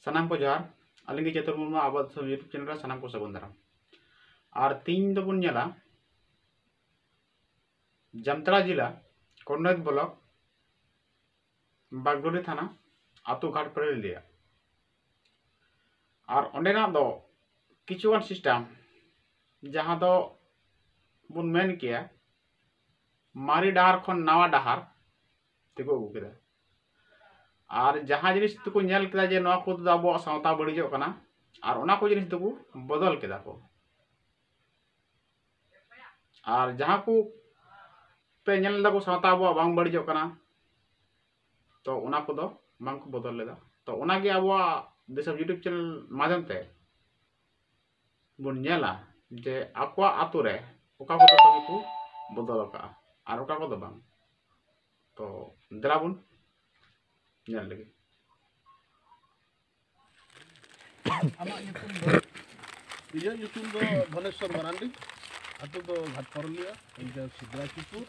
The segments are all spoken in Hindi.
सानाम को जोहार आलिंग चेतन मुर्मू अब यूट्यूब चैनल सानाम को सगुन दाराम और तीन दबुन नेला जामताड़ा जिला कन्नौज ब्लॉक बागडोली थाना आतु घाट पर लिया और अंडेना दो किचुगान सिस्टम जहां दो बुन मेन किया मारी डाहार खन नावा डाहार तेको अगू केदा और जहां जिनिस तुको नेल केदा जे नवा को अब सावता बड़िजो कना और ओना को जिनिस तुको बदल केदा को और जहां को पे नेल दा को सावता अब बांग बड़िजो कना तो ओना को दो बांग को बदल लेदा तो ओना गे अब देशम यूट्यूब चैनल माध्यम ते बुन नेला जे आपवा आतु रे ओका को तो को बदल का और ओका को दो बांग तो देला बुन नेल लगे आमा ᱧᱩᱛᱩᱢ ᱫᱚ ᱵᱷᱚᱱᱮᱥᱥᱚᱨ ᱢᱟᱨᱟᱱᱰᱤ ᱟᱛᱳ ᱫᱚ ᱜᱷᱟᱴᱯᱚᱨलिया ᱤᱧ ᱥᱤᱫᱽᱨᱟᱪᱤᱯᱩᱨ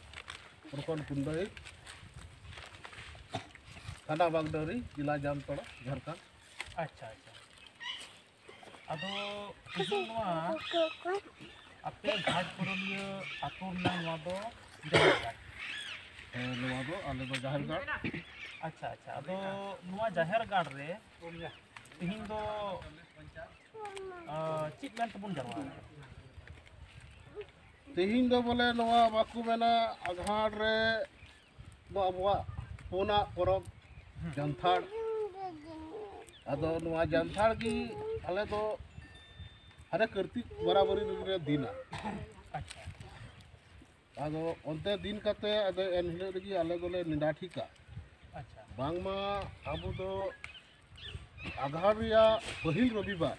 ᱯᱨᱚᱠᱷᱚᱸᱰ ᱠᱩᱱᱰᱟᱹᱭ थाना बागडोरी जिला जामताड़ा झारखंड। अच्छा अच्छा अदो नोआ आपे घाटपरलिया आतो नोआ दो जाहेरघाट नोआ दो आले दो जाहेरघाट। अच्छा अच्छा अदो नोआ जाहेरघाट रे तिहिन दो चित मेन तबुन जरवा तिहिन दो बोले नोआ बाकु मेना आघाड़ रे दो अबवा पोना परब जानथाड़ अदो नोआ जानथाड़ की आले दो हरे कार्तिक बराबरी रे दिना। अच्छा अदो ओनते दिन कते अदो एन हिलो रगी आले दोले निंदा ठीका। अच्छा बांगमा आबू दो आघाड़ रिया पहिल रविवार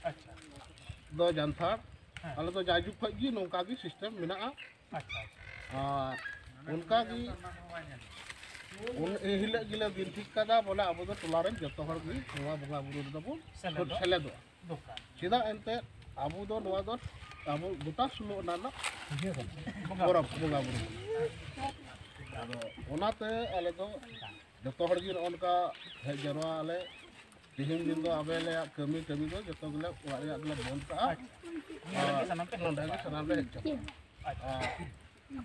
अच्छा दो जानथाड़ आले दो जाजुक खज गी नोंका गी सिस्टम मेना। अच्छा उनका गी उन एहिले गिले दिन ठीक कदा बोले अब दो टोलारेन जतो हर गी नोआ बंगा बुरु दबो सेलेदो चेदा एनते आबू दो नोआ दो आबू गोटा सुलो नाना परब बंगा बुरु आदो ओनाते आले दो जतो हर गी उनका हेज जरवा आले तिहिन दिन दो आबेले कमी कमी दो जतो गिले ओरा रे अगले बंद का नोंडे सनाम रे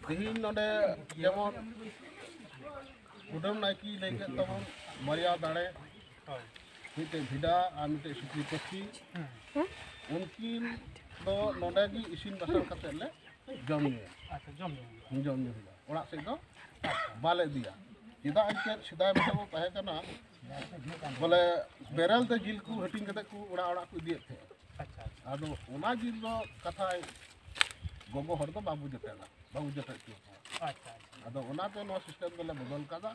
तिहिन नोंडे जेमन उडम नाइकी लेके तबन मरिया दाड़े मिटे भिडा और मिटे सुक्री पक्षी उनकिन दो नोंडे गी इसिन बासन कते ले जम न्यू। अच्छा जम न्यू ओड़ा से दो बाले दिया चेदा इनके सिदाय में वो तहे कना बोले बेरल ते जिल को हटिंग कते को ओड़ा ओड़ा को दिए थे। अच्छा आदो ओना जिल दो कथा गोगो हर दो बाबू जते की अच्छा अदो ओनाते नो सिस्टम दले बदल कादा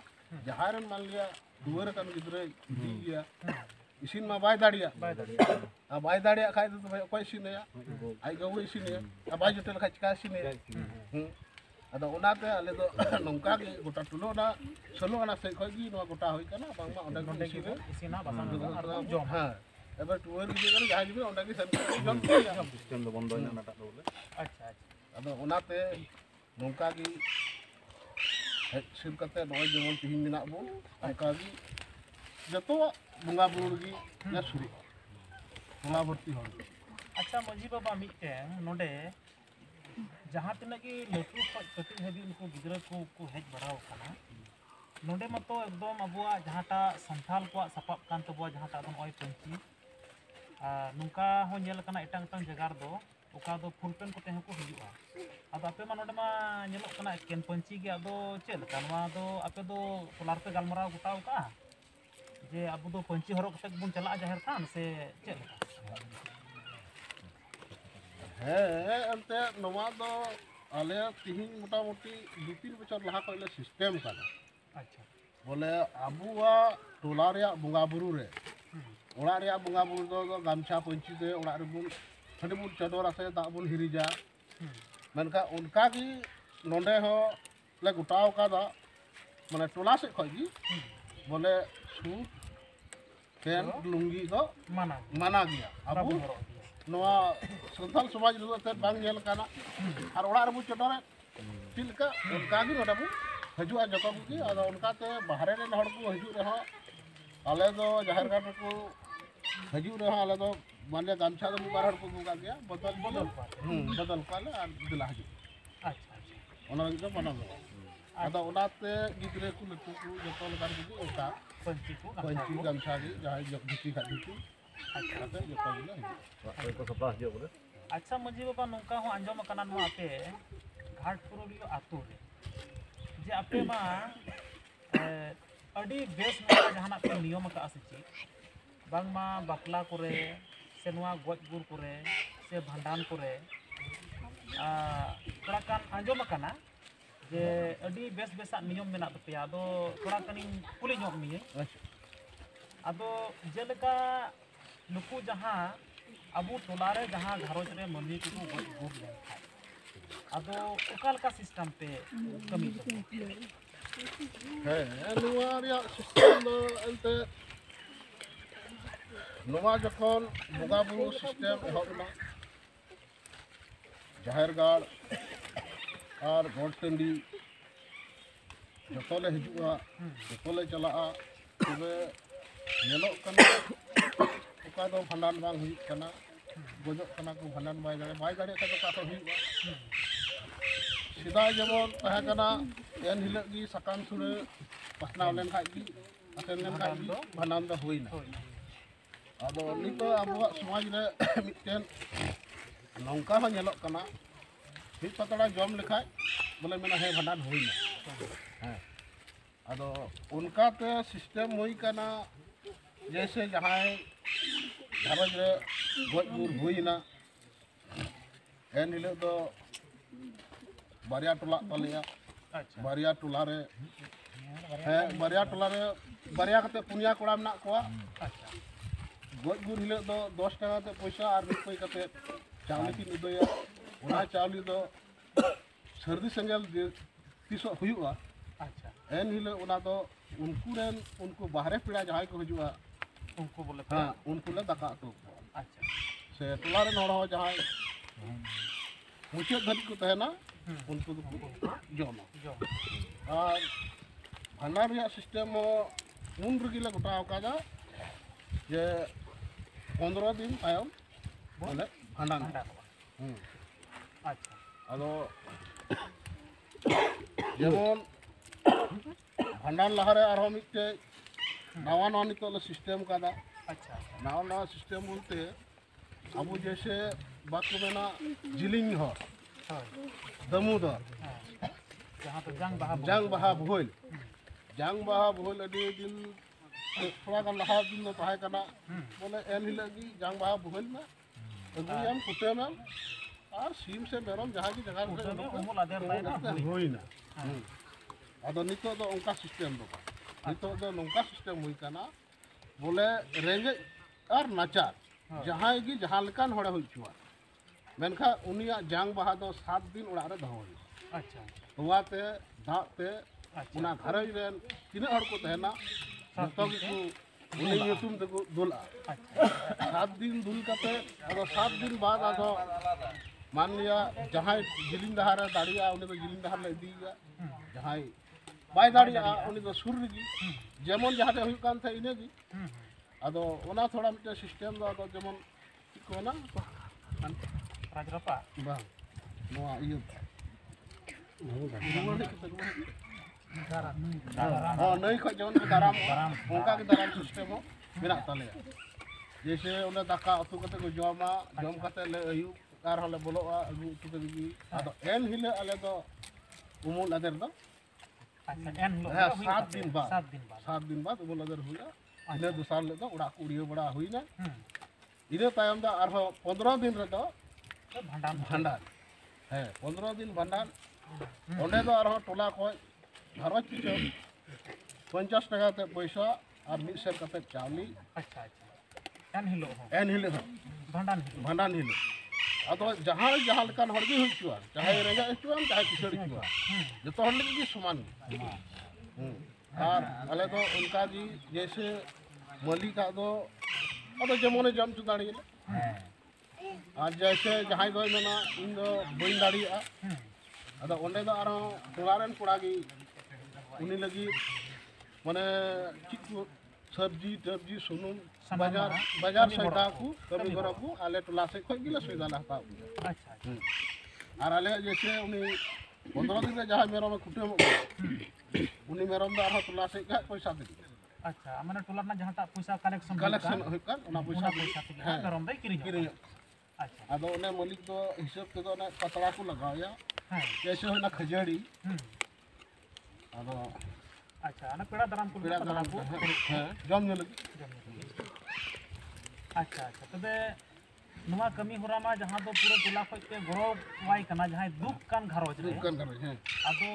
जहारन मान लिया दुवर कन गिदरे दिया इसिन मा बाय दाड़िया आ बाय दाड़िया खाय तो भाई कोई सिनेया आई गवो इसिने आ बाय जटेल खाय चिका सिने अदो ओनाते आले दो नंका गे गोटा टुलो ना सलो आना से खगी नो गोटा होई कना बांगमा ओंडे गे इसिना बासन जम हां एबे टुवर गे करे जहाज में ओंडे गे सन जम सिस्टम दो बंद होइना नाटा बोले। अच्छा अदो ओनाते नंका गे सिर कते नय जेमन तिहिन मेना बो ओंका गे जतो बंगा बुरु गी ना सुरी बंगा भर्ती हो। अच्छा मजी बाबा मिटे नोडे जहाँ तिना की लटू खज कटी हबी उनको गिद्रा को हेज बढ़ाव कना नोडे मतो एकदम अबुआ जहाँटा संथाल को सपाब कान तबुआ जहाँटा दन ओय पंची नुका हो नेल कना एटांग एटांग जगार दो ओका दो फुल पेन को तेह को हिजुआ अदो आपे मा नोडे मा नेलो कना एकेन पंची गे अदो चेल कानवा दो आपे दो टोलार पे गालमराव गोटाव का जे अबु दो पंची हरक कते बुन चला जाहिर थान से चेल है अंते नोवा दो आले तिहिन मोटा मोटी 2-3 बछर लहा कइले सिस्टम काना। अच्छा बोले आबुआ टोला रे बंगा बुरु रे ओड़ा रे बंगा बुरु दो गामछा पंची दे ओड़ा रे बुन हंडे बुन चडोर आसे दा बुन हिरिजा मनका उनका की नोंडे हो ले गुटाव कादा माने टोला से खगी बोले सूट पेन लुंगी दो माना गया आबू नोआ संथाल समाज रो ते बांग नेल काना और ओड़ा रे बु चडोरे तिलका उनका की नोडा बु हजुआ जतो की आदा उनका ते बाहरे रे हड़ को हजु रे हो आले दो जाहिर घाट को हजू रहा आले दो मान लिया गामछा दो मुबार हर को दुगा गया बदल बदल पा बदल पाले और दिला हजू अच्छा अच्छा ओना लगी दो बना दो अदा ओनाते गिदरे को लटू को जतो लगा दी ओका पंची को पंची गामछा दी जहां जब धुती का धुती अच्छा कते जतो दिला को सप्लाह हिजुग बोले अच्छा मजी बाबा नौका हो आंजम कना नो आपे घाट पुरुलियो आतु रे जे आपे मा अडी बेस नौका जहाना पे नियम का आसे बांग मा बापला करे से नवा गज गुर करे से भांडान करे थोड़ा कान आंजम कना जे अडी बेस बेसा नियम मेना तपे आदो थोड़ा कनिन कुली ñok मिये आदो जेलका नुकु जहां अबू टोलारे जहां घरोज रे मंदी को गज गुर ले आदो ओकाल का सिस्टम पे कमी है नुआ रिया सिस्टम दो एंते नुआ जखन बुगा बुरु सिस्टम एहबना जाहिर गाड़ और गोड टंडी जतोले हिजुआ जतोले चला तबे नेलोक कना ओका दो भांडान बांग हुई कना गोजोक कना को भांडान बाय दाड़े का तो का हुईबा सीधा जेमन तहे कना एन हिलक गी सकाम सुरे पसनाव लेन खाई गी असेन लेन खाई गी भांडान दो हुईना आदो नितो आबुआ समाज रे मिटेन नौका हो नेलोक कना हित पतड़ा जम लेखाय बोले मेना है भांडान हुईना हां आदो उनका ते सिस्टम हुई कना जैसे जहां घरज रे गज गुर हुईना एन हिल दो बारिया टोला तलिया अच्छा बारिया टोला रे है बारिया टोला रे बारिया कते पुनिया कोड़ा मना कोआ अच्छा गज गुर हिल दो 10 टाका ते पैसा और रुपये कते चावल की उदया ओना चावली दो सर्दी संगल तीसो हुआ अच्छा एन हिल ओना दो उनको बाहरे पेड़ा जहां को हुआ उनको बोले हाँ उनको ले दाका तो अच्छा से टोला रे नोड़ा जहां मुचाद धरी को तहना उनको तो जमा जो और भांडार रिया सिस्टम उन रगिला गोटा कादा जे 15 दिन तायम बोले भांडान भंडार अच्छा आदो जेमन भांडान लहारे आरो मिटे नवा नवा नितोले सिस्टम कादा अच्छा नवा नवा सिस्टम बोलते अब जैसे बात को मेना जिलिंग हो होय दमुदर हाँ जहां तो जंग जंग बहा भोल अडी दिन थोड़ा गान लहा दिन दो ताहे कना बोले एन हिलगी जंग बहा भोल में अगुयाम कुटे में और सीम से मेरम जहां की जगह में उमुल आदर लाइन होइना आदो नितो दो उनका सिस्टम दो नितो दो नोंका सिस्टम हुई कना बोले रेंगे और नाचार जहां की जहां लकान होड़े हुई छुआ मेनखा उनिया जंग बहा दो 7 दिन उड़ा रे दहो अच्छा हुआते दाते उना घरज रे तिना हड़ को तहना जतो को उनी युतुम तको दुला 7 दिन दुल कते अदो 7 दिन बाद आदो मान लिया जहां जिलिंग दहार दाड़िया उनी तो जिलिंग दहार ले दिया जहां बाय दाड़िया उनी तो सुर रगी जेमन जहां हुई कान थे इने गी अदो ओना थोड़ा मिटे सिस्टम दो अदो जेमन कोना राजरपा बा नोआ इयो हाँ नहीं खो जौन को दाराम उनका के दाराम सिस्टम हो मेरा तले जैसे उन्हें दाका अतु कते को जमा जम कते ले अयु कार हले बोलोआ अगु उतु के गी आदो एन हिले अले दो उमुल अदर दो अच्छा एन लो 7 दिन बाद 7 दिन बाद उमुल अदर हुआ इने दुसार ले दो उड़ा कुड़ियो बड़ा हुईना इने तायम दा आरो 15 दिन रे दो भांडार है 15 दिन भांडार ओंडे दो आरो टोला को घरज पिछे 50 टाका ते पैसा और 100 कते चावली अच्छा अच्छा एन हिलो हो भांडान हिलो अदो जहां जहां लकान हड़गी हुई छुआ चाहे रेजा छुआ चाहे किसड़ी छुआ जतो हड़ लगी की समान और अले तो उनका जी जैसे मलिका दो अदो जमोने जम चु दाड़ी और जैसे जहां दो मेना इन दो बइन दाड़िया अदो ओंडे दो आरो टोलारेन कोड़ागी उनी लगी माने चिक सब्जी सुनुम सामान बाजार मा, बाजार कमी सौदा गड़ो। को कमी गड़ा को आले टोला से खोज गिला सौदा ला हताव अच्छा अच्छा और आले जैसे उनी 15 दिन में जहाँ मेरम कुटुम उनी मेरम दा आरो टोला से का पैसा दे अच्छा माने टोला ना जहां टा पैसा कलेक्शन कलेक्शन होकर उना उना पैसा पैसा तेगे हाँ। मेरम दे किरियो किरियो अच्छा आदो उन्हें मालिक तो हिसाब के तो उन्हें पतला को लगाया हाँ जैसे होना खजड़ी हम्म आदो अच्छा ना पेड़ा दराम को पेड़ा दराम को जम ने लगी अच्छा अच्छा तबे नुआ कमी होरा मा जहां दो पूरा टोला खoj के गरो वाई कना जहां दुख कान घरोज रे दुकान कर हैं आदो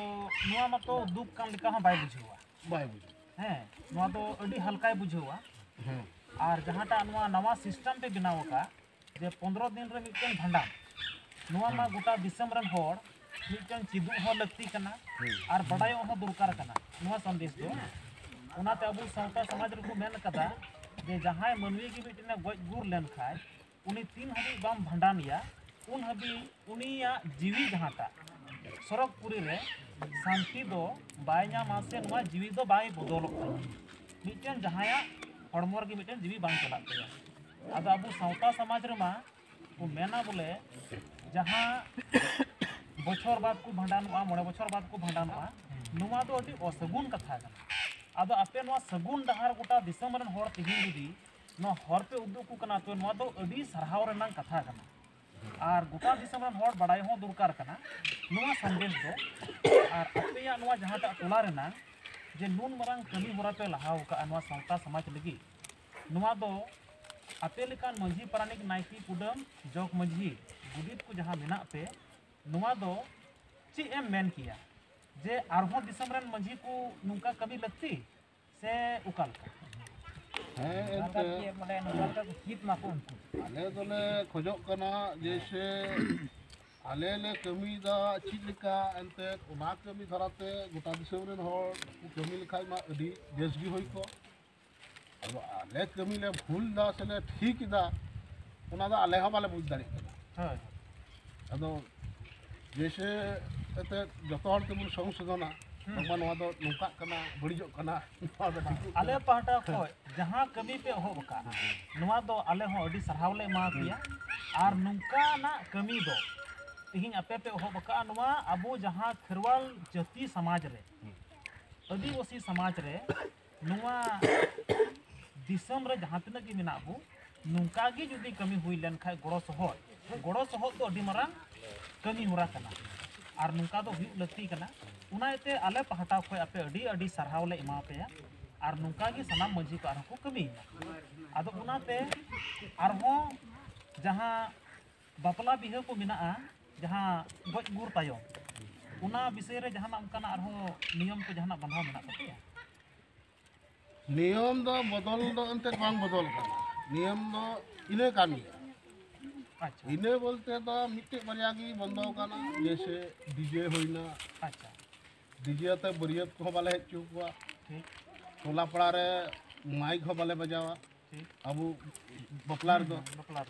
नुआ मा तो दुख कान लिका हां बाय बुझुवा बाय बुझ हैं नुआ तो अडी हल्काय बुझुवा हैं और जहां टा नुआ नवा सिस्टम पे बनाव का जे 15 दिन रे मिटन भंडार नुआ मा गोटा दिसम रन होड़ मिटन चिदु हो लगती कना और बड़ाई हो दरकार कना नुआ संदेश दो उनाते अबु सावता समाज रे को मेन कदा जे जहां मनवी की मिटने गज गुर लेन खाय उनी 3 हबी बाम भंडानिया उन हबी उनिया जीवी जहांटा सरकपुरी रे शांति दो बायना मासे नुआ जीवी दो बाय बदलक मिटन जहाया हड़मोर की मिटन जीवी बांग चला तया आदो अबु सावता समाज रे मा को मेना बोले जहां बछर बाद को भंडानवा मोड़े बछर बाद को भंडानवा नुआ दो अति असगुन कथा कना आदो आपे नुआ सगुन डहार गोटा दिसम रन होड़ तिहिन जुदी नो हर पे उदुग को कना तो नुआ दो अडी सरहाव रनांग कथा कना और गोटा दिसम रन होड़ बड़ाई हो दरकार कना नुआ संदेश दो और आपे नुआ जहां टा टोला रेना जे नुन मरंग कमी होरा पे लहाव का नुआ सावता समाज लगी नुआ दो आपे लेकान मंझी पारानिक नायकी कुडम जग मंझी गुडित को जहां मेना पे नुआ दो ची एम मेन किया जे आरहो दिसम रन मंझी को नुका कमी लगती से उकाल का हैं ये माने नुका का हित मा को उनको आले दोले खोजो कना जैसे आले ले कमी दा चीज लिका एंते उना कमी धराते गोटा दिसम रेन होड़ कमी लिखाई मा अडी बेस भी होई को अब आले कमी ले भूल दा से ले ठीक दा उना दा आले हा बाले बुझ दाड़ी हां अदो जैसे एते जतो हर तेमन संशोधना बाबा नवा दो नुका कना बड़िजो कना नवा दो ठीक आले पहाटा को जहां कमी पे हो बका नुआ दो आले हो अडी सरहाव ले मा दिया और नुका ना कमी दो तिहिन आपे पे हो बका नुआ अबो जहां खरवाल जाति समाज रे आदिवासी समाज रे नुआ दिसम रे जहां तने की मिना बु नुका गी जुदी कमी हुई लेन खाय गड़ो सहद तो अडी मारांग कमी होरा कना और नुका दो हुई लगती कना उनाते आले पहाटा खय आपे अडी अडी सरहाव ले एमा पे और नुका गी सनाम मंझी को आरो को कमी आदो उनाते आरो जहां बापला बिहे को मिना जहां गज गुर तायो उना विषय रे जहां उनका आरो नियम को जहां बंधाव मिना तपे नियम दो बदल दो अंते बांग बदल कना नियम दो इने कामी अच्छा इने बोलते तो मिट्टे बरिया की बंदो कना जैसे डीजे होइना अच्छा डीजे ते बरियत को बाले चुकवा ठीक टोला पड़ा रे माइक हो बाले बजावा ठीक अब बपलार दो बकला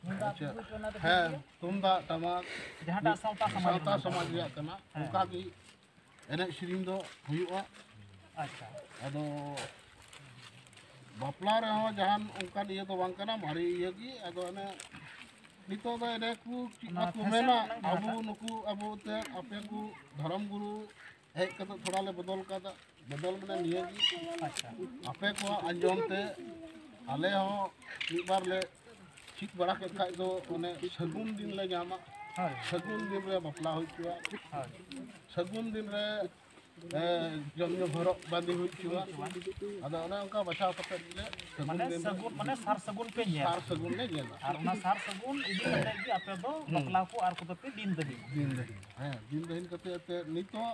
अच्छा हैं तुमदा टमाक जहां टा सावता समाज सावता समाज रिया कना उनका की एने श्रीम दो हुयुआ अच्छा अदो बापला रे हो जहान उनका ये तो बांग कना मारी ये की अदो ने नितो दो एने को को मेना अबु नुकु अबु ते आपे को धर्म गुरु हे कत थोड़ा ले बदल कादा बदल मने निये की अच्छा आपे को अंजम ते आले हो एक बार ले ठीक बड़ा के खाय दो ओने सगुन दिन ले जामा हां सगुन दिन रे बापला होई छुआ हां सगुन दिन रे जमनो भरो बांधी हुई छुआ अदा ओने उनका बचाव कते ले सगुन माने दिन सगुन माने सार सगुन पे ᱧᱮᱞ सार सगुन ने गेला और ना सार सगुन इदी कते की आपे दो बकला को आर को पे दिन दही दिन दही हैं दिन दही कते ते नितो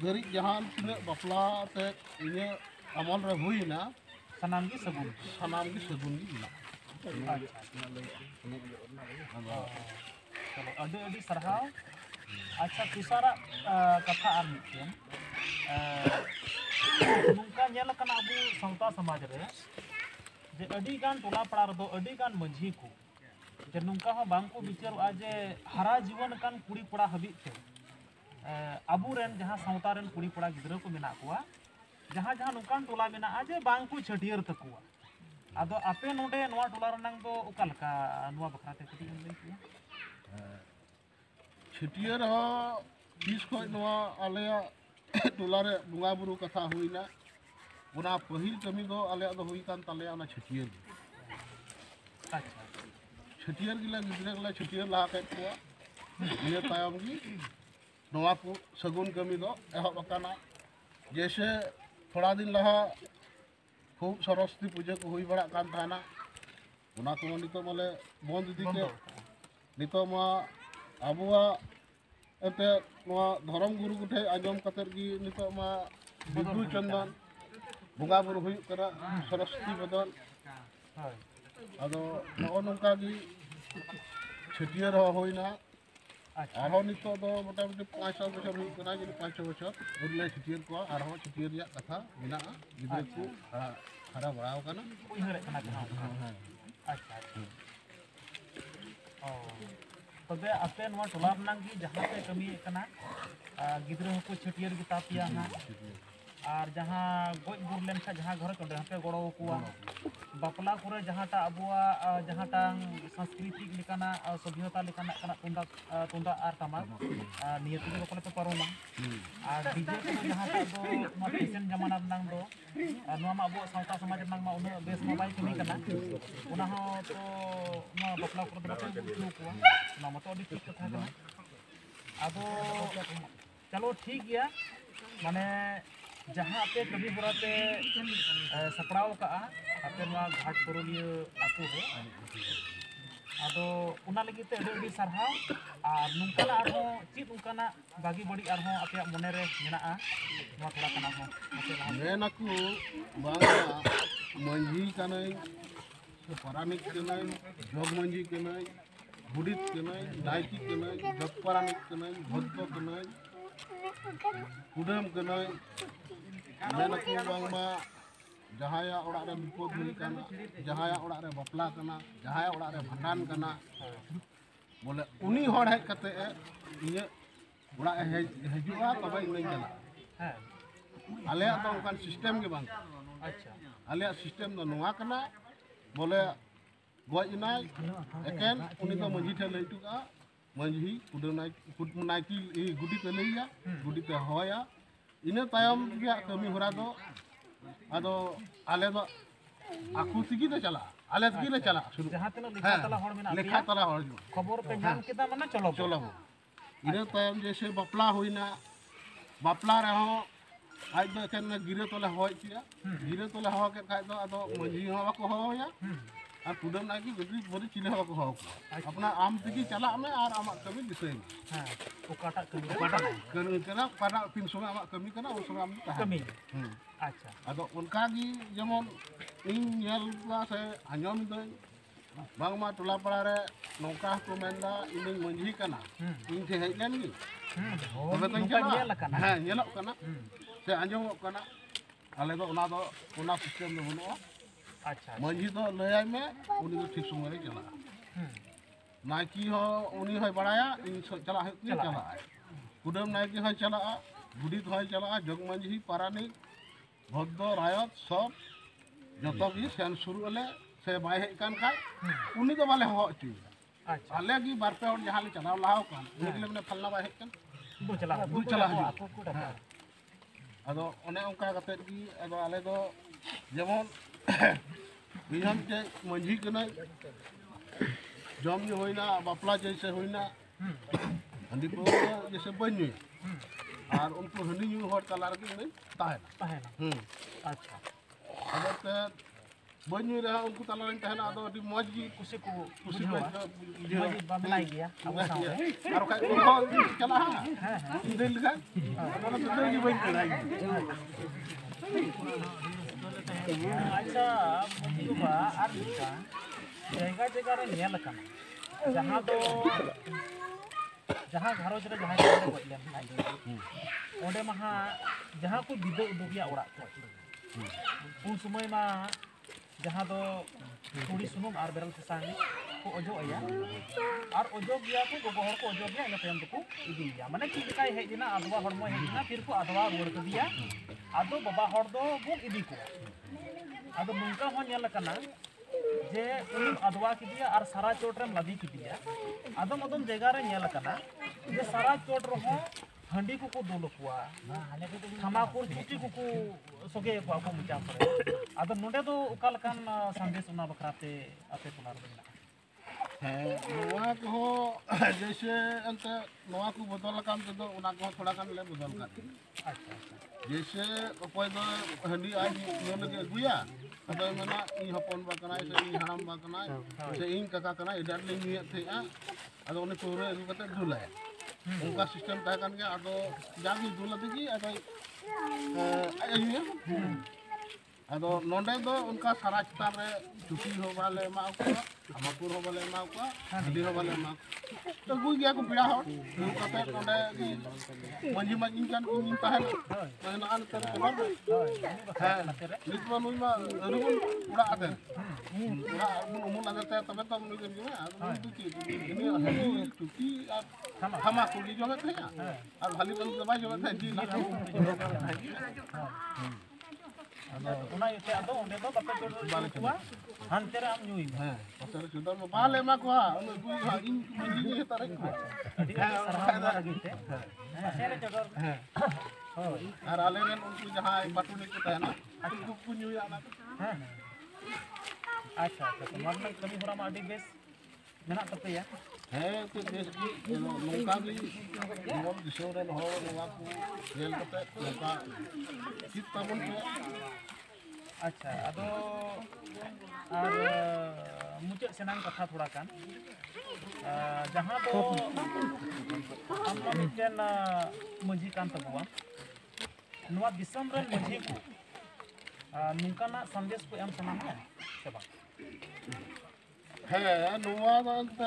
गरी जहान तिने बापला ते इने अमल रे हुईना सनाम की सगुन सनाम की सगुन की मिला चलो अडी अडी सरहाव अच्छा तुसारा कथा आर मिटन नुका ᱧᱮᱞ कना अबु सावता समाज रे जे अडी गान टोला पड़ा रे दो अडी गान मंझी को जे नुका हो बांग को विचार जे हरा जीवन कान कुड़ी पड़ा हबी ते अबु रेन जहां सावता रेन कुड़ी पड़ा गिदरा को मेना कोआ जहाँ नौकान टोला मेना जे बांग को छटियर तकुआ आदो आपे नोडे नोआ टोला रनंग दो उकालका नोआ बखराते कटी लई किया छटियर हो तीस खो नोआ आलेया टोला रे बुंगा बुरु कथा हुईना उना पहिल कमी दो आलेया दो हुई कान तालेया उना छटियर अच्छा छटियर गिला गिदरे गिला छटियर ला के को ये तायम की नोआ को सगुन कमी दो एहो बकाना जैसे थोड़ा दिन लहा खूब सरस्वती पूजा को हुई बड़ा कान थाना उना को नितो माले बंद दी के नितो मा अबुआ एते नोआ धर्म गुरु गुठे आजम कतर की नितो मा बिदु चंदन बुंगा बुरु हुई करा सरस्वती बदल आदो नओ नोंका की छटियर होइना आरो नितो दो मोटामुटी 500 बछर हुई कना जे 500 बछर उरले छटियर को आरो छटियर या कथा बिना गिदरे को हरा बड़ाव कना उइहरे कना जहाँ अच्छा ओ तबे आपे नोआ टोला रनंग की जहाँ पे कमी कना गिदरे को छटियर गिता पिया ना और जहाँ गोज गुर लेन खा जहाँ घर कंडे पे गड़ो कुआ बापला करे जहाँटा अबुआ जहाँटा सांस्कृतिक लेकाना सभ्यता लेकाना कना तुंदा आर टमाक नियत के बकले पे पारोमा और डीजे को जहाँटा दो मा फैशन जमाना रनंग दो नोआ मा अबुआ सावता समाज रनंग मा उन बेस मोबाइल कमी कना उना हो तो मा बापला करे दो पे बुझु कुआ ना मतो अडी ठीक कथा कना आदो चलो ठीक गया माने जहाँ आपे कभी बुराते सपड़ाव का आपे नवा घाट पुरुलिया आतु हो आदो उना लगी ते अडी सरहाव और नुंकाना आरो चित उनकाना बागी बड़ी आरो आपे मने रे मेना नवा थोड़ा कना हो मेनाकु बांगा मंजी कनाई परानिक कनाई जोग मंजी कनाई बुडित कनाई नायकी कनाई जग परानिक कनाई भद्र कनाई कुडम कनाई मेनाकु बांगमा जहाया ओड़ा रे विपद हुई काना जहाया ओड़ा रे बपला काना जहाया ओड़ा रे भंडान काना बोले उनी हड़ हेज कते इने ओड़ा हेजुआ तबे इने चला हां आले तो उनका सिस्टम के बांग अच्छा आले सिस्टम दो नोआ काना बोले गज नाय एकेन उनी तो मंजी ठे लई टुका मंजी कुडनाई की गुडी ते लईया गुडी ते होया इने तायम के कमी होरा दो आदो आले दो आकु तिगी ते चला आले तिगी ले चला शुरू जहाँ तक लिखा तला हड़ मेना लेखा तला हड़ खबर पे जान केदा माने चलो चलो इने तायम जैसे बपला होइना बपला रे हो आज दो एकेन गिरे तोले होय किया गिरे तोले हो के खाय दो आदो मंजी हो बाको होया और कुडम ना की गुडी बड़ी चिले हो को हो अपना आम तिगी चला में और आमा कमी दिसै हां ओकाटा कमी कना पाना तीन समय आमा कमी कना उस समय आम कमी अच्छा आदो उनका की जेमन इन नेल बा से आंजम दो बांगमा टोला पड़ा रे नौका को मेंदा इन मंझी कना इन से हेज लेन गी तबे तो चला हां नेलक कना से आंजम कना आले दो ओना सिस्टम दो बनो अच्छा मंझी तो लय में उनी तो ठीक समय रे चला नायकी हो उनी होय बड़ाया इन चला है चला कुडम नायकी होय चला बुडी होय चला जग मंझी पारानी भद्र रायत सब जतो की सेन शुरू अले से बाय हे कान खाय उनी तो बाले हो ची अच्छा आले की बार पे और जहां ले चलाव लाव कान उनी के ने फलना बाय हे कान बु चला आदो ओने ओंका कते की आदो आले दो जेमन बिहम के मंझी कना जम जो होइना बापला जैसे होइना हंडी को जैसे बन्नी और उनको हंडी न्यू हट कलर की नहीं ताहे अच्छा अगर ते बन्नी रहा उनको तलार में ताहे आदो अडी मौज की कुसे को खुशी मौज बामलाई गया अब सामने और का चला हां दिल का और तो दिल की बन कराई अच्छा मुझे आर मिटा जगह जगह रे नेल कना जहां दो जहां घरोज रे जहां के गoj लेन ओंडे महा जहां को बिदो उदुगिया ओड़ा को उन समय मा जहां दो थोड़ी सुनुम और बेरल सासांग को अजो आया और अजो गया को गोगो हर को अजो गया इन तायम को इदिया माने चीज काय हेज ना अदवा हरमो हेज ना फिर को अदवा रुवाड़ कदिया आदो बाबा हर दो बुन इदी को आदो नुंका हो नेल कना जे उन अदवा किदिया और सारा चोट रेम लदी किदिया आदम आदम जगह रे नेल कना जे सारा चोट रहो हंडी को दुल कुआ थमाकुर चुटी को सोगे को को मुचा पड़े आदो नोडे दो उका लकान संदेश उना बखराते आपे पुनार बना है नोआ को जैसे अंत नोआ को बदल कान तो उना को थोड़ा कान ले बदल कान अच्छा जैसे अकोय दो हंडी आज यो लगे गुया अदो मना इ हपन बाकनाय से इ हराम बाकनाय से इन काका कना इडर ले निय थेआ अदो उनी तोरे अगु कते दुलाय उनका सिस्टम तय करके अदो जागी दुला दिगी अदो आयुया अदो नोंडे दो उनका सारा चितान रे चुटी हो बाले मा को अमापुर हो बाले मा को हंडी हो बाले मा तो गुई गया को पिड़ा हो कते नोंडे मंजी मंजी कान इन ताहन तो ना अंतर खबर है नितवा नुई मा रुगुन उड़ा आदे उड़ा उमुन आदे तबे तो नुई के में आ दुकी ini हंडी चुटी थमा कुली जो है और भाली बल दबा जो है जी ना उना इते आदो ओंडे दो बापे चोट बाले कुआ हानते रे आम नुई हां पसर चुदर में बाले मा को उन गुई हा इन मंजी ये तारे को अडी सरहा लगिते सेरे चोटर हो और आले रेन उनको जहां बाटुनी को तहना अडी को न्यू आना हां अच्छा तो मारना कमी होरा मा अडी बेस मेना तपया है तो देश की नौका भी जीवन दिशो रेन हो नौका को रेल कते नौका चित तबन पे अच्छा अदो और मुचाद सेनान कथा थोड़ा कान जहाँ तो हम मिटेन मझी कान तबुआ नुआ दिसम रेन मझी को नुकाना संदेश को एम सनाम है सेबा है नुआ अंत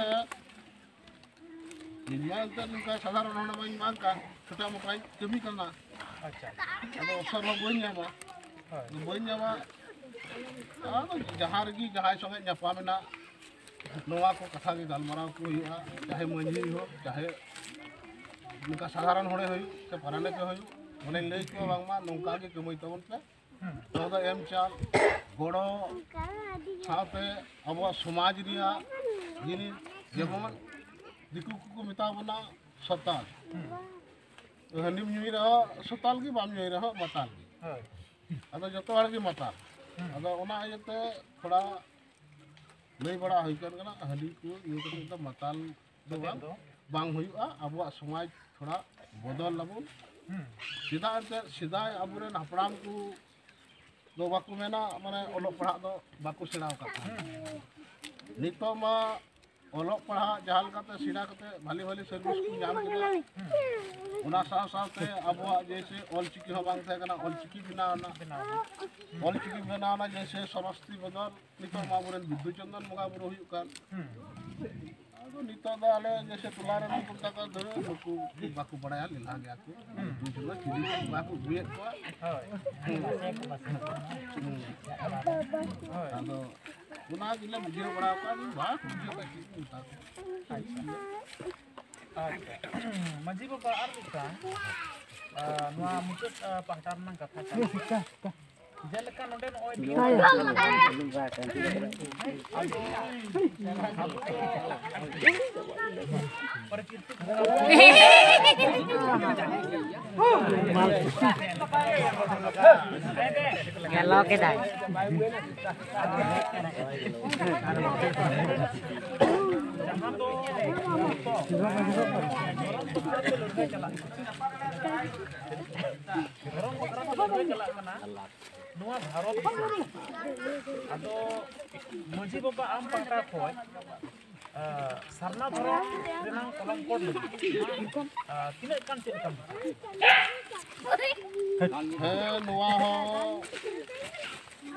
इनमान तो नुका साधारण होना माइन मान का छोटा मोटा कमी करना अच्छा अदो अवसर हो बोई न्यामा बोई न्यामा जहाँ रगी जहाँ संगे न्यापा मेना नोआ को कथा के गालमाराव को हुआ चाहे मंझी हो चाहे नुका साधारण होने हुई से फराने के हुई मने लई को बांगमा नौका के कमई तबन पे तो एम चाल गोड़ो साथे अब समाज रिया जिनी जेमन दिकु को मिता बना सताल हंडी न्यूई रहो सताल की बाम न्यूई रहो मताल की अदो जतो हर की मताल अदो ओना आयते थोड़ा लई बड़ा हुई करना हंडी को न्यू के तो मताल दो बांग हुआ अब समाज थोड़ा बदल लबो सीधा अबुरेन हपड़ाम को दो बाकू मेना माने ओलो पढ़ा दो बाकू सेड़ाव का नितो मा ओलो पढ़ा जहां लकाते सीधा कते भाली भाली सर्विस को नाम के उना साव सावते अब जैसे ऑलचिकी हो बांग थे कना ऑलचिकी बनाना जैसे सरस्वती बदल नितो मा बुरेन विद्युत चंदन मुगा बुरो हुई कान तो नितो दा आले जैसे टुलारे में कुत्ता का धरे को बाकू बड़ाया लिला गया को दूसरा चिड़ी बाकू बिए को आदो उना जिले बुझे बड़ा का बा बुझे का की उता अच्छा मंजी बाबा आर बिका नुआ मुचत पहटार नंग कथा का जेलका नोडे नोय दी प्रकृति गेलो के दाई जहां तो नुआ भारत आदो मझी बाबा आम पाटा खोय सरना धरम रेनांग कलम कोड तिना कान चेक काम है नुआ हो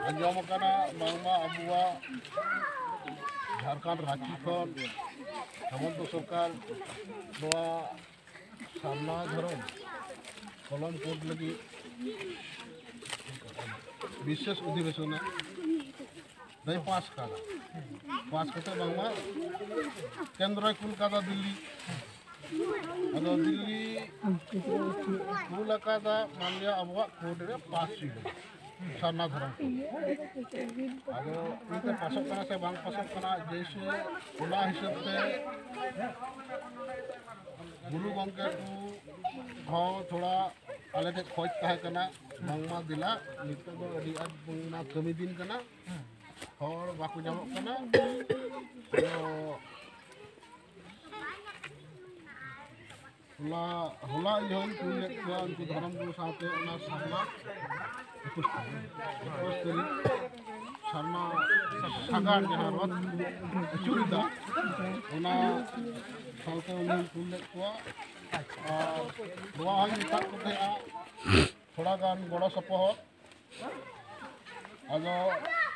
अंजम कना बांगमा अबुआ झारखंड राज्य खन हेमंत सरकार नुआ सरना धरम कलम कोड लगी विशेष अधिवेशन ᱫᱟᱭ ᱯᱟᱥ ᱠᱟᱫᱟ ᱯᱟᱥ ᱠᱟᱛᱮ ᱵᱟᱝᱢᱟ ᱠᱮᱱᱫᱨᱚᱭ ᱠᱳᱞᱠᱟᱛᱟ ᱫᱤল্ᱞᱤ ᱟᱫᱚ ᱫᱤल्ली ᱠᱩᱞ ᱟᱠᱟᱫᱟ ᱢᱟᱱᱞᱤᱭᱟ ᱟᱵᱚᱣᱟᱜ ᱠᱳर्ट ᱨᱮ ᱯᱟᱥ ᱦᱩᱭᱩᱜᱼᱟ ᱥᱟᱨᱱᱟ ᱫᱷᱚᱨᱚᱢ ᱟᱫᱚ ᱩᱱᱤᱛᱮ ᱯᱟᱥᱚᱜ ᱠᱟᱱᱟ ᱥᱮ ᱵᱟᱝ ᱯᱟᱥᱚᱜ ᱠᱟᱱᱟ ᱡᱮᱭᱥᱮ ᱚᱱᱟ ᱦᱤᱥᱟᱹᱵ ᱛᱮ गुरु गंके को थोड़ा आले टे खोज तहे कना बांगमा दिला नितो दो अडी आज बांगमा कमी दिन कना और बाकु जामो कना होला होला योन कुले को उनको धर्म गुरु साथे उना सामना उपस्थित शर्मा सागार जहां रथ चुरिदा उना साथे उन्हें कुले को दोआ हम तक को थोड़ा गान गड़ो सपोहत अदो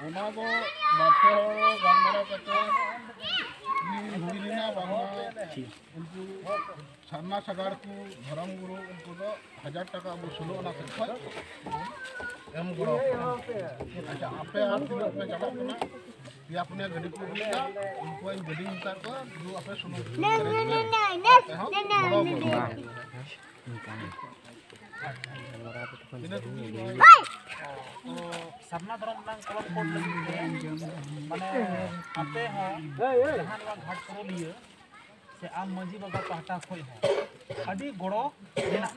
उना दो बाते गान बड़ा कते हुईना बांगा उनको सारना सागार को धर्म गुरु उनको दो 1000 टाका अब सुनो ना खर्च एम गुरु अच्छा आपे आप तीनों पे चला करना ये अपने गड्डी को लेगा उनको इन गड्डी उतार कर जो आपे सुनो सरना धर्म नाम कलम कोड लगी माने आते हैं जहां घाट पुरुलिया से आम मंजी बाबा पाटा खोई है अभी गड़ो मेना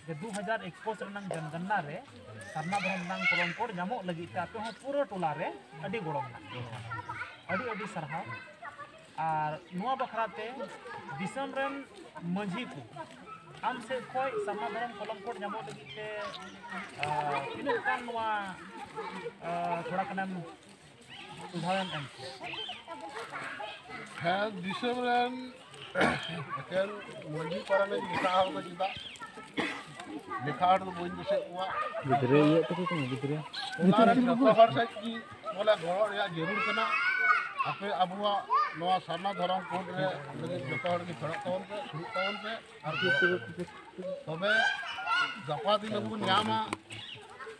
जे 2021 रनंग जनगणना रे सरना धर्म नाम कलम कोड नामो लगी आते हैं पूरा टोला रे अभी गड़ो मेना अभी अभी सरहा और नुआ बखराते दिसम रेन मंजी को आम से खोई सरना धर्म कलम कोड नामो लगी ते तीनों कान नुआ थोड़ा कनम उदाहरण एम है दिसमरन एकेन मंजी पाराने लिखा होगा जिदा लिखा हट तो बोइन दिसे हुआ गिदरे ये तो तुम गिदरे उनारे जतो हर साइड की बोला गड़ो या जरूर कना आपे अबुआ नवा सरना धर्म कोड रे लगे जतो हर की फरक तवन पे सुरु तवन पे और तबे गपा दिन अबु न्यामा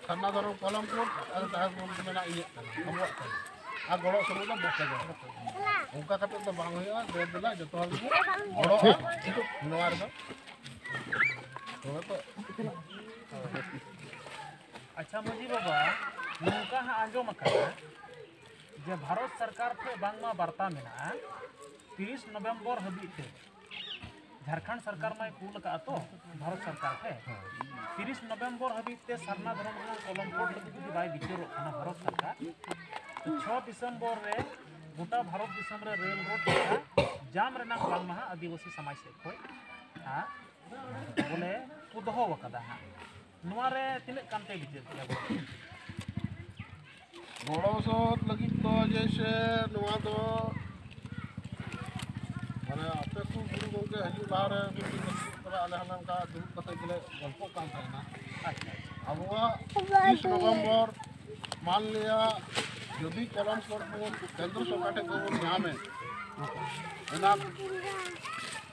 सरना धर्म कलम कोड और ताह बोल मेना इये अबुआ आ गड़ो समुदा बक्का जा उनका कते तो बांग होया दे देला जतो हर गड़ो नवार दो तो अच्छा मुझी बाबा नौका हाँ आंजो मकाना जे भारत सरकार थे बांगमा वार्ता मेना 30 नवंबर हबीते झारखंड सरकार में कूल का तो भारत सरकार थे 30 नवंबर हबीते सरना धर्म कलम कोड लगी जुदी बाय बिचारो खाना भारत सरकार 6 दिसंबर रे गोटा भारत दिसम रे रेल रोड जाम रेना बांगमा आदिवासी समाज से खोय हां बोले को दोहो वकदा हां नुआरे तिने कांते बिचार गड़ो सोत लगी तो जैसे नुआ तो माने आपे को गुरु गंके हजू लारे तबे आले हनन का दुरुप कते गेले गल्पो काम थाना अबुआ 30 नवंबर मान लिया यदि कलम कोड को केंद्र सरकार को नामे एना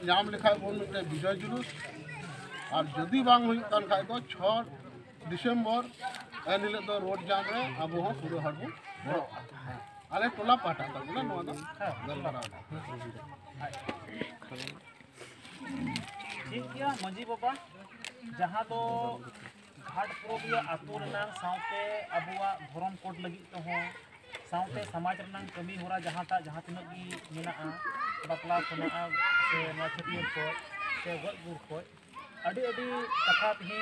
नाम लिखा बोन मिटे विजय जुलूस और यदि बांग हुई कान खाय तो 6 दिसंबर एनिले तो रोड जाम रे अब हो पूरा हरबो आले टोला पाटा तक ना नो ना गलबरा ठीक गया मंजी बाबा जहां तो घाट पुरुलिया आतु रनांग साउते अबुआ धर्म कोड लगी तो हो साउते समाज रनांग कमी होरा जहां तिना की मेना बापला खना से नछियर को से गदगुर को अडी अडी कथा तही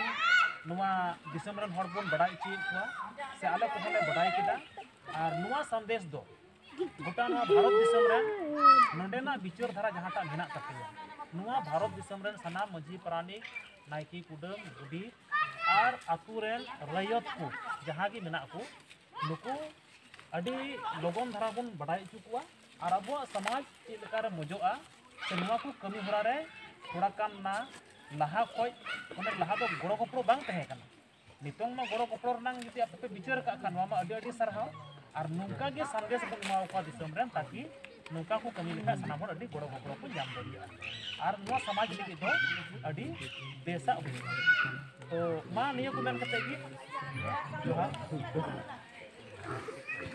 नुआ दिसम रन हर बोन बड़ाई ची को से आले को हले बड़ाई किदा और नुआ संदेश दो गोटा नुआ भारत दिसम रन नोडेना बिचार धारा जहांटा मेना तकिया नुआ भारत दिसम रन सनाम मझी प्राणी नायकी कुडम गुडी और आतु रेन रयत को जहां की मेना को नुकु अडी लोगन धारा बोन बड़ाई चु को और अब समाज चेक लेकार मजोआ से नुआ को कमी होरा रे थोड़ा कान ना लहा खोज उन्हें लहा तो गड़ो कपड़ो बांग तहे कना नितोंग मा गड़ो कपड़ो रनांग जुदी आपे बिचार का खान मा अडी अडी सरहाव और नुका के संदेश को मा को दिसम रेन ताकि नुका को कमी लेखा सनाम हर अडी गड़ो कपड़ो को जाम दरिया और नुआ समाज लगी दो अडी बेसा तो मा नियो को मेन कते की